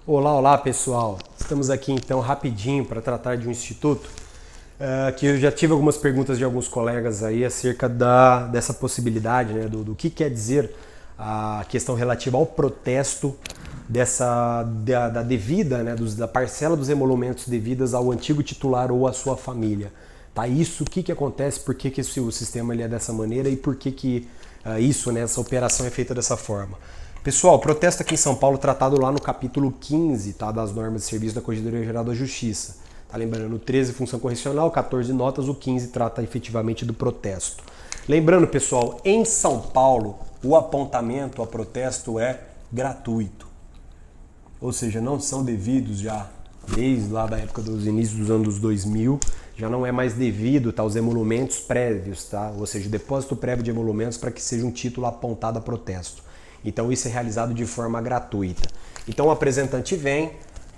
Olá, olá pessoal! Estamos aqui então rapidinho para tratar de um instituto que eu já tive algumas perguntas de alguns colegas aí acerca dessa possibilidade, né, do que quer dizer a questão relativa ao protesto da devida, né, da parcela dos emolumentos devidas ao antigo titular ou à sua família. Tá? Isso, o que acontece, por que o sistema ele é dessa maneira e por que isso, né, essa operação é feita dessa forma. Pessoal, protesto aqui em São Paulo tratado lá no capítulo 15, tá, das normas de serviço da Corregedoria Geral da Justiça. Tá lembrando, o 13 função correcional, 14 notas, o 15 trata efetivamente do protesto. Lembrando, pessoal, em São Paulo, o apontamento a protesto é gratuito. Ou seja, não são devidos já desde lá da época dos inícios dos anos 2000, já não é mais devido, tá, os emolumentos prévios, tá? Ou seja, o depósito prévio de emolumentos para que seja um título apontado a protesto. Então isso é realizado de forma gratuita. Então o apresentante vem,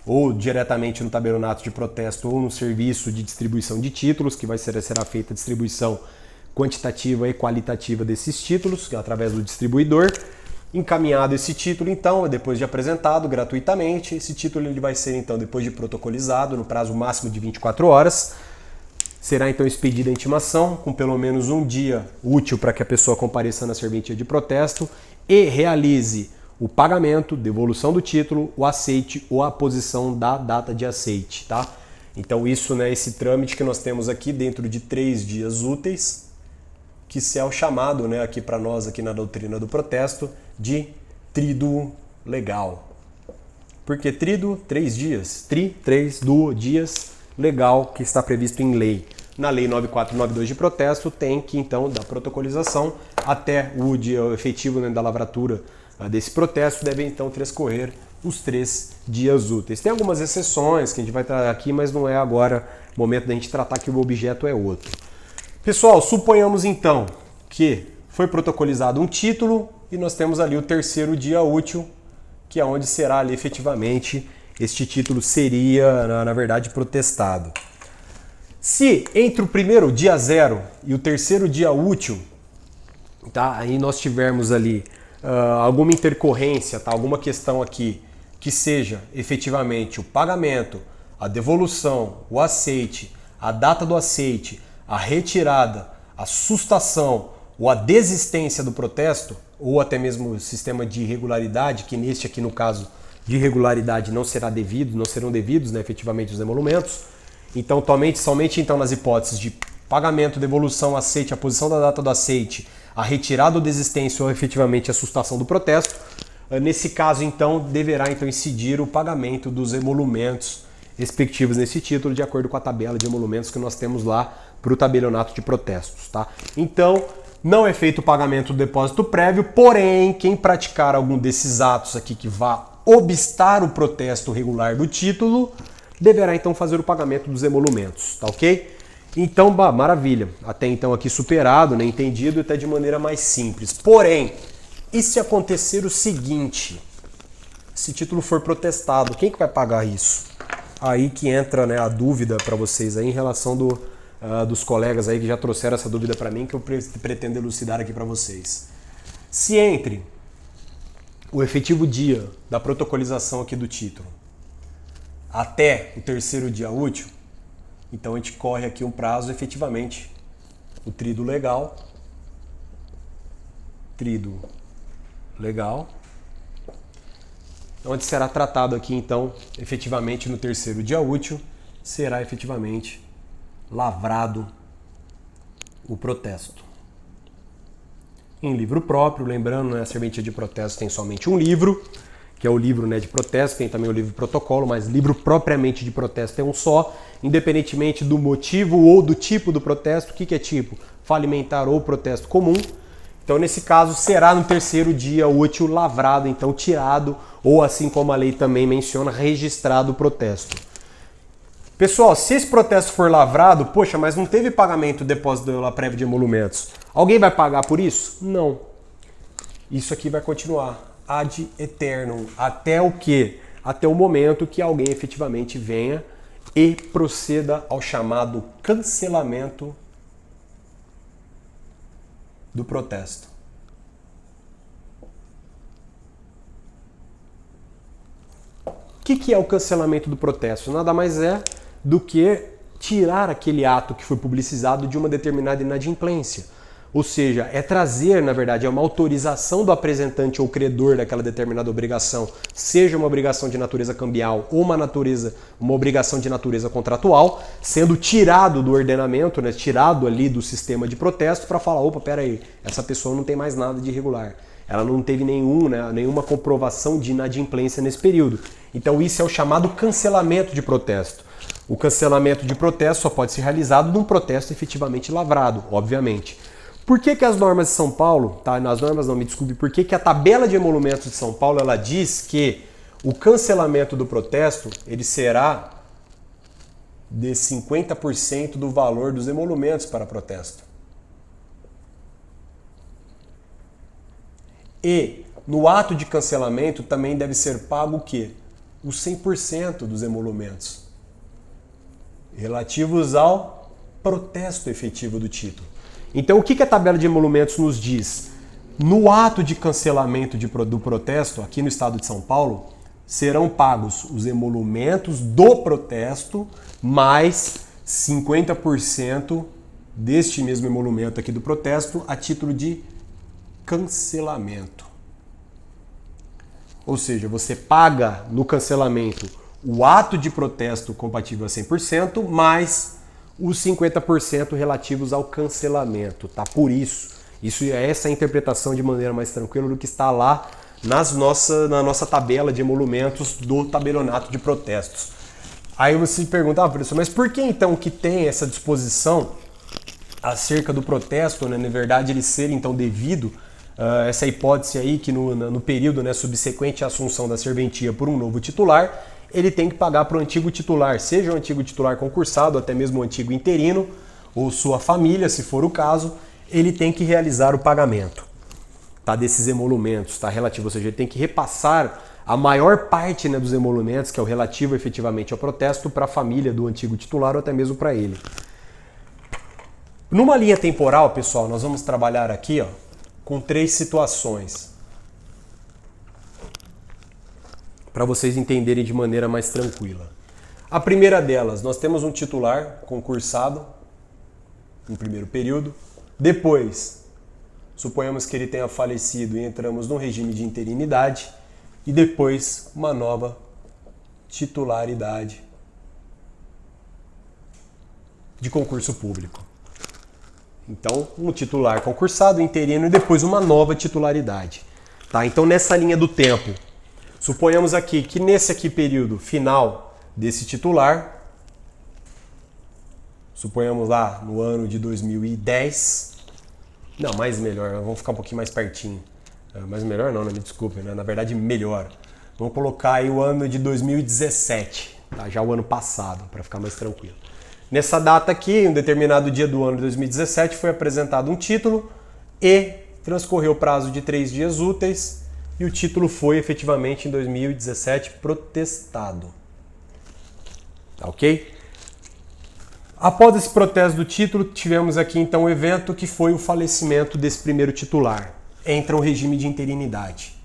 ou diretamente no tabelionato de protesto, ou no serviço de distribuição de títulos, que será feita a distribuição quantitativa e qualitativa desses títulos, através do distribuidor. Encaminhado esse título, então, depois de apresentado gratuitamente, esse título ele vai ser, então, depois de protocolizado, no prazo máximo de 24 horas, será então expedida a intimação, com pelo menos um dia útil para que a pessoa compareça na serventia de protesto e realize o pagamento, devolução do título, o aceite ou a aposição da data de aceite, tá? Então isso, né, esse trâmite que nós temos aqui dentro de 3 dias úteis, que é o chamado, né, aqui para nós aqui na doutrina do protesto de tríduo legal. Por que tríduo? 3 dias. 3, duo, dias, legal, que está previsto em lei. Na lei 9492 de protesto tem que então da protocolização até o dia efetivo, né, da lavratura desse protesto deve então transcorrer os 3 dias úteis. Tem algumas exceções que a gente vai tratar aqui, mas não é agora o momento da gente tratar que o objeto é outro. Pessoal, suponhamos então que foi protocolizado um título e nós temos ali o 3º dia útil, que é onde será ali efetivamente este título seria, na verdade, protestado. Se entre o primeiro dia 0 e o 3º dia útil, tá, aí nós tivermos ali alguma intercorrência, tá, alguma questão aqui que seja efetivamente o pagamento, a devolução, o aceite, a data do aceite, a retirada, a sustação ou a desistência do protesto, ou até mesmo o sistema de irregularidade, que neste aqui no caso de irregularidade não serão devidos, né, efetivamente os emolumentos. Então, somente então nas hipóteses de pagamento, devolução, aceite, a posição da data do aceite, a retirada ou desistência ou efetivamente a sustação do protesto, nesse caso então deverá então incidir o pagamento dos emolumentos respectivos nesse título de acordo com a tabela de emolumentos que nós temos lá para o tabelionato de protestos, tá? Então, não é feito o pagamento do depósito prévio, porém, quem praticar algum desses atos aqui que vá obstar o protesto regular do título, deverá então fazer o pagamento dos emolumentos, tá ok? Então, maravilha. Até então aqui superado, né, entendido até de maneira mais simples. Porém, e se acontecer o seguinte? Se o título for protestado, quem que vai pagar isso? Aí que entra, né, a dúvida para vocês aí em relação dos colegas aí que já trouxeram essa dúvida para mim, que eu pretendo elucidar aqui para vocês. Se entre o efetivo dia da protocolização aqui do título até o 3º dia útil, então a gente corre aqui um prazo efetivamente, o tríduo legal, onde será tratado aqui então, efetivamente no 3º dia útil, será efetivamente lavrado o protesto. Em livro próprio, lembrando, né, a serventia de protesto tem somente um livro, que é o livro, né, de protesto, tem também o livro protocolo, mas livro propriamente de protesto é um só, independentemente do motivo ou do tipo do protesto. O que é tipo? Falimentar ou protesto comum. Então, nesse caso, será no 3º dia útil lavrado, então tirado, ou assim como a lei também menciona, registrado o protesto. Pessoal, se esse protesto for lavrado, poxa, mas não teve pagamento do depósito prévio de emolumentos. Alguém vai pagar por isso? Não. Isso aqui vai continuar ad eternum, até o quê? Até o momento que alguém efetivamente venha e proceda ao chamado cancelamento do protesto. que é o cancelamento do protesto? Nada mais é do que tirar aquele ato que foi publicizado de uma determinada inadimplência. Ou seja, é trazer, na verdade, é uma autorização do apresentante ou credor daquela determinada obrigação, seja uma obrigação de natureza cambial ou uma obrigação de natureza contratual, sendo tirado do ordenamento, né, tirado ali do sistema de protesto para falar, opa, peraí, essa pessoa não tem mais nada de irregular. Ela não teve nenhuma comprovação de inadimplência nesse período. Então isso é o chamado cancelamento de protesto. O cancelamento de protesto só pode ser realizado num protesto efetivamente lavrado, obviamente. Por que as normas de São Paulo, tá? Nas normas não, me desculpe, por que a tabela de emolumentos de São Paulo, ela diz que o cancelamento do protesto, ele será de 50% do valor dos emolumentos para protesto. E no ato de cancelamento também deve ser pago o quê? Os 100% dos emolumentos relativos ao protesto efetivo do título. Então, o que a tabela de emolumentos nos diz? No ato de cancelamento do protesto, aqui no estado de São Paulo, serão pagos os emolumentos do protesto mais 50% deste mesmo emolumento aqui do protesto a título de cancelamento. Ou seja, você paga no cancelamento o ato de protesto compatível a 100% mais os 50% relativos ao cancelamento, tá? Por isso é essa a interpretação de maneira mais tranquila do que está lá na nossa tabela de emolumentos do tabelionato de protestos. Aí você se pergunta, professor, mas por que então que tem essa disposição acerca do protesto, né? Na verdade ele ser então devido, essa hipótese aí que no período, né, subsequente à assunção da serventia por um novo titular, ele tem que pagar para o antigo titular, seja o antigo titular concursado, até mesmo o antigo interino, ou sua família, se for o caso, ele tem que realizar o pagamento, tá, desses emolumentos, tá, relativo, ou seja, ele tem que repassar a maior parte, né, dos emolumentos, que é o relativo efetivamente ao protesto, para a família do antigo titular ou até mesmo para ele. Numa linha temporal, pessoal, nós vamos trabalhar aqui, ó, com 3 situações, para vocês entenderem de maneira mais tranquila. A primeira delas, nós temos um titular concursado no primeiro período. Depois, suponhamos que ele tenha falecido e entramos no regime de interinidade. E depois, uma nova titularidade de concurso público. Então, um titular concursado, interino e depois uma nova titularidade. Tá? Então, nessa linha do tempo, suponhamos aqui que nesse aqui período final desse titular, suponhamos lá no ano de 2010, não, mais melhor, vamos ficar um pouquinho mais pertinho, mais melhor não, me desculpe, né? Na verdade melhor, vamos colocar aí o ano de 2017, tá? Já o ano passado, para ficar mais tranquilo. Nessa data aqui, em um determinado dia do ano de 2017, foi apresentado um título e transcorreu o prazo de 3 dias úteis, e o título foi efetivamente em 2017 protestado. Tá, ok? Após esse protesto do título, tivemos aqui então o evento que foi o falecimento desse primeiro titular. Entra o regime de interinidade.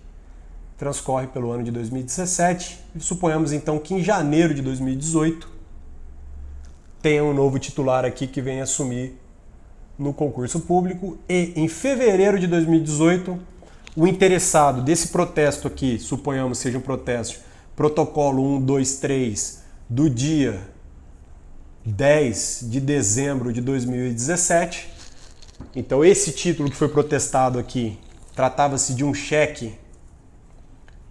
Transcorre pelo ano de 2017 e suponhamos então que em janeiro de 2018 tenha um novo titular aqui que vem assumir no concurso público e em fevereiro de 2018 o interessado desse protesto aqui, suponhamos seja um protesto, protocolo 123 do dia 10 de dezembro de 2017. Então esse título que foi protestado aqui tratava-se de um cheque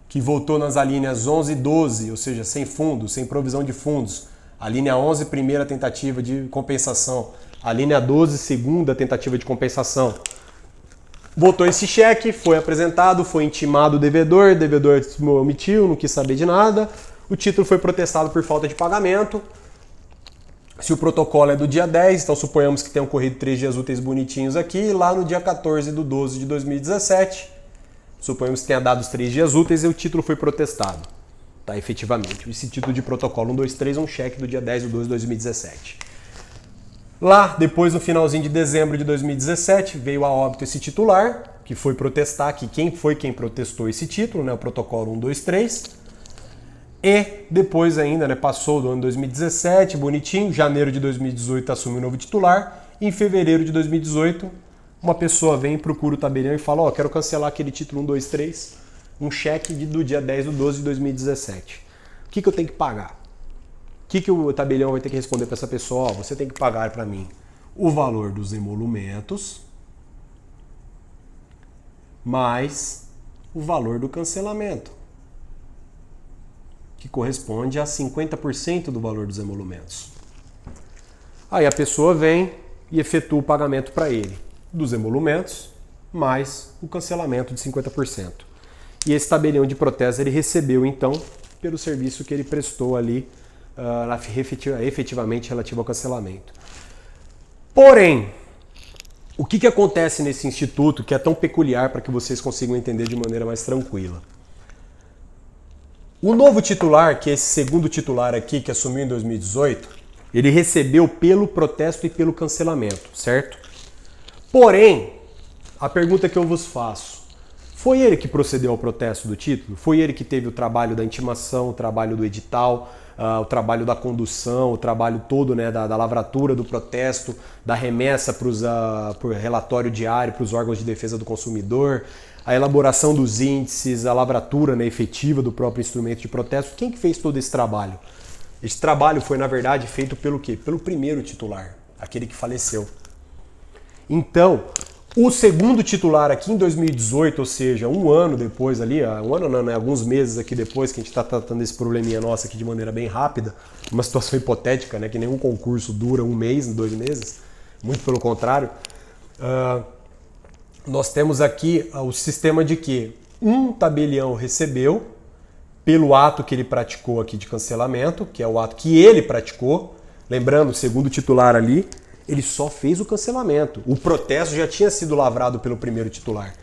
que voltou nas alíneas 11 e 12, ou seja, sem fundos, sem provisão de fundos. A linha 11, primeira tentativa de compensação. A linha 12, segunda tentativa de compensação. Voltou esse cheque, foi apresentado, foi intimado o devedor omitiu, não quis saber de nada. O título foi protestado por falta de pagamento. Se o protocolo é do dia 10, então suponhamos que tenham ocorrido 3 dias úteis bonitinhos aqui, e lá no dia 14 de 12 de 2017, suponhamos que tenha dado os 3 dias úteis e o título foi protestado. Tá, efetivamente. Esse título de protocolo 123 é um cheque do dia 10 de 12 de 2017. Lá, depois no finalzinho de dezembro de 2017, veio a óbito esse titular, que foi protestar aqui quem protestou esse título, né, o protocolo 123. E depois ainda, né, passou do ano 2017, bonitinho, janeiro de 2018 assumiu o novo titular, e em fevereiro de 2018 uma pessoa vem, procura o tabelião e fala, ó, quero cancelar aquele título 1, 2, 3, um cheque do dia 10 do 12 de 2017. O que eu tenho que pagar? O que o tabelião vai ter que responder para essa pessoa? Ó, você tem que pagar para mim o valor dos emolumentos mais o valor do cancelamento, que corresponde a 50% do valor dos emolumentos. Aí a pessoa vem e efetua o pagamento para ele dos emolumentos mais o cancelamento de 50%. E esse tabelião de protesto ele recebeu, então, pelo serviço que ele prestou ali, efetivamente relativo ao cancelamento. Porém, o que acontece nesse instituto que é tão peculiar para que vocês consigam entender de maneira mais tranquila? O novo titular, que é esse segundo titular aqui, que assumiu em 2018, ele recebeu pelo protesto e pelo cancelamento, certo? Porém, a pergunta que eu vos faço, foi ele que procedeu ao protesto do título? Foi ele que teve o trabalho da intimação, o trabalho do edital, o trabalho da condução, o trabalho todo, né, da lavratura do protesto, da remessa para o relatório diário para os órgãos de defesa do consumidor, a elaboração dos índices, a lavratura, né, efetiva do próprio instrumento de protesto? Quem que fez todo esse trabalho? Esse trabalho foi, na verdade, feito pelo quê? Pelo primeiro titular, aquele que faleceu. Então, o segundo titular aqui em 2018, ou seja, um ano depois ali, um ano não, né, alguns meses aqui depois que a gente está tratando esse probleminha nosso aqui de maneira bem rápida, uma situação hipotética, né, que nenhum concurso dura um mês, 2 meses, muito pelo contrário, nós temos aqui o sistema de que um tabelião recebeu pelo ato que ele praticou aqui de cancelamento, que é o ato que ele praticou, lembrando, segundo o titular ali, ele só fez o cancelamento. O protesto já tinha sido lavrado pelo primeiro titular,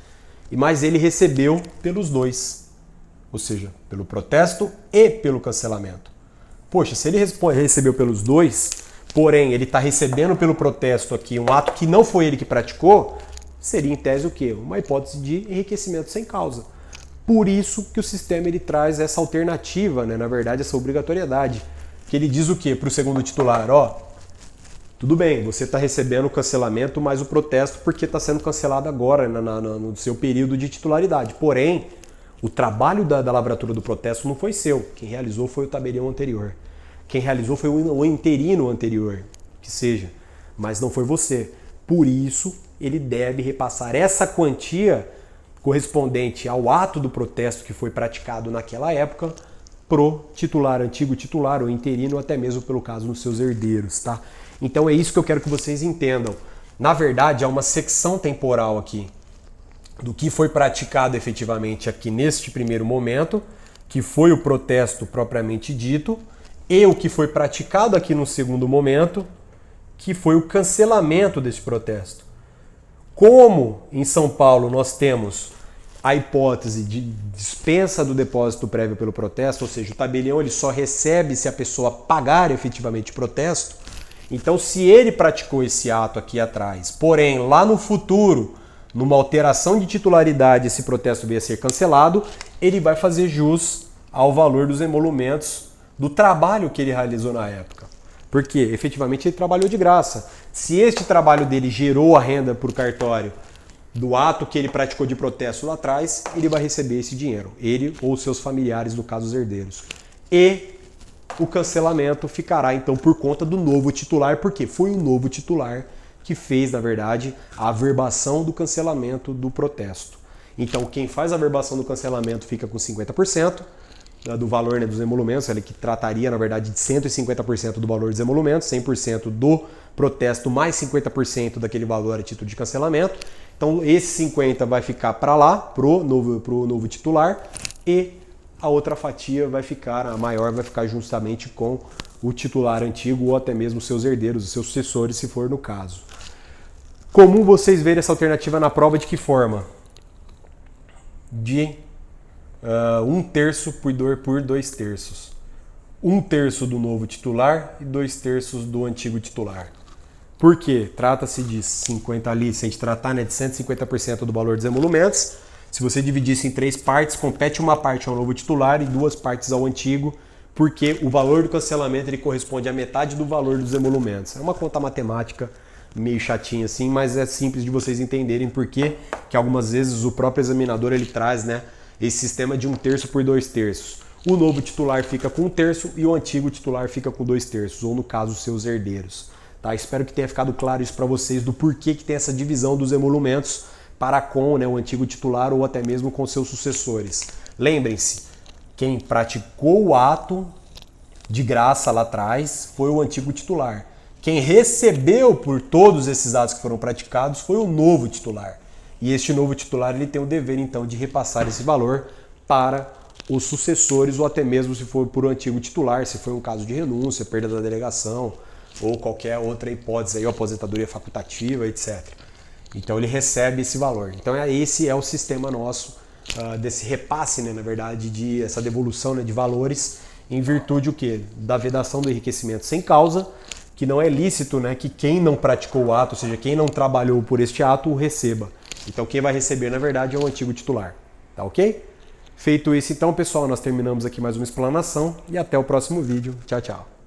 mas ele recebeu pelos dois, ou seja, pelo protesto e pelo cancelamento. Poxa, se ele recebeu pelos dois, porém ele está recebendo pelo protesto aqui um ato que não foi ele que praticou, seria em tese o quê? Uma hipótese de enriquecimento sem causa. Por isso que o sistema ele traz essa alternativa, né? Na verdade, essa obrigatoriedade. Que ele diz o quê para o segundo titular? Ó, tudo bem, você está recebendo o cancelamento mais o protesto porque está sendo cancelado agora no seu período de titularidade. Porém, o trabalho da lavratura do protesto não foi seu. Quem realizou foi o tabelião anterior. Quem realizou foi o interino anterior, que seja. Mas não foi você. Por isso, ele deve repassar essa quantia correspondente ao ato do protesto que foi praticado naquela época pro titular, antigo titular ou interino, ou até mesmo pelo caso dos seus herdeiros, tá? Então é isso que eu quero que vocês entendam. Na verdade, há uma secção temporal aqui do que foi praticado efetivamente aqui neste primeiro momento, que foi o protesto propriamente dito, e o que foi praticado aqui no segundo momento, que foi o cancelamento desse protesto. Como em São Paulo nós temos a hipótese de dispensa do depósito prévio pelo protesto, ou seja, o tabelião ele só recebe se a pessoa pagar efetivamente o protesto. Então, se ele praticou esse ato aqui atrás, porém, lá no futuro, numa alteração de titularidade, esse protesto veio a ser cancelado, ele vai fazer jus ao valor dos emolumentos do trabalho que ele realizou na época. Porque, efetivamente, ele trabalhou de graça. Se este trabalho dele gerou a renda para o cartório do ato que ele praticou de protesto lá atrás, ele vai receber esse dinheiro. Ele ou seus familiares, no caso os herdeiros. E o cancelamento ficará, então, por conta do novo titular, porque foi o novo titular que fez, na verdade, a averbação do cancelamento do protesto. Então, quem faz a averbação do cancelamento fica com 50% do valor, né, dos emolumentos, ele que trataria, na verdade, de 150% do valor dos emolumentos, 100% do protesto mais 50% daquele valor a título de cancelamento. Então, esse 50% vai ficar para lá, pro novo titular, e a outra fatia vai ficar, a maior vai ficar justamente com o titular antigo ou até mesmo seus herdeiros, os seus sucessores, se for no caso. Comum vocês verem essa alternativa na prova de que forma? De 1/3 por 2/3. 1/3 do novo titular e 2/3 do antigo titular. Por quê? Trata-se de 50 ali, se a gente tratar, né, de 150% do valor dos emolumentos. Se você dividisse em 3 partes, compete uma parte ao novo titular e 2 partes ao antigo, porque o valor do cancelamento ele corresponde à metade do valor dos emolumentos. É uma conta matemática meio chatinha assim, mas é simples de vocês entenderem porque que algumas vezes o próprio examinador ele traz, né, esse sistema de 1/3 por 2/3. O novo titular fica com 1/3 e o antigo titular fica com 2/3, ou no caso os seus herdeiros. Tá? Espero que tenha ficado claro isso para vocês do porquê que tem essa divisão dos emolumentos para com, né, o antigo titular ou até mesmo com seus sucessores. Lembrem-se, quem praticou o ato de graça lá atrás foi o antigo titular. Quem recebeu por todos esses atos que foram praticados foi o novo titular. E este novo titular ele tem o dever então de repassar esse valor para os sucessores ou até mesmo se for por um antigo titular, se for um caso de renúncia, perda da delegação ou qualquer outra hipótese aí, aposentadoria facultativa, etc. Então ele recebe esse valor. Então esse é o sistema nosso desse repasse, né, na verdade, de essa devolução, né, de valores em virtude o quê? Da vedação do enriquecimento sem causa, que não é lícito, né, que quem não praticou o ato, ou seja, quem não trabalhou por este ato, o receba. Então quem vai receber, na verdade, é o antigo titular. Tá ok? Feito isso, então, pessoal, nós terminamos aqui mais uma explanação e até o próximo vídeo. Tchau, tchau.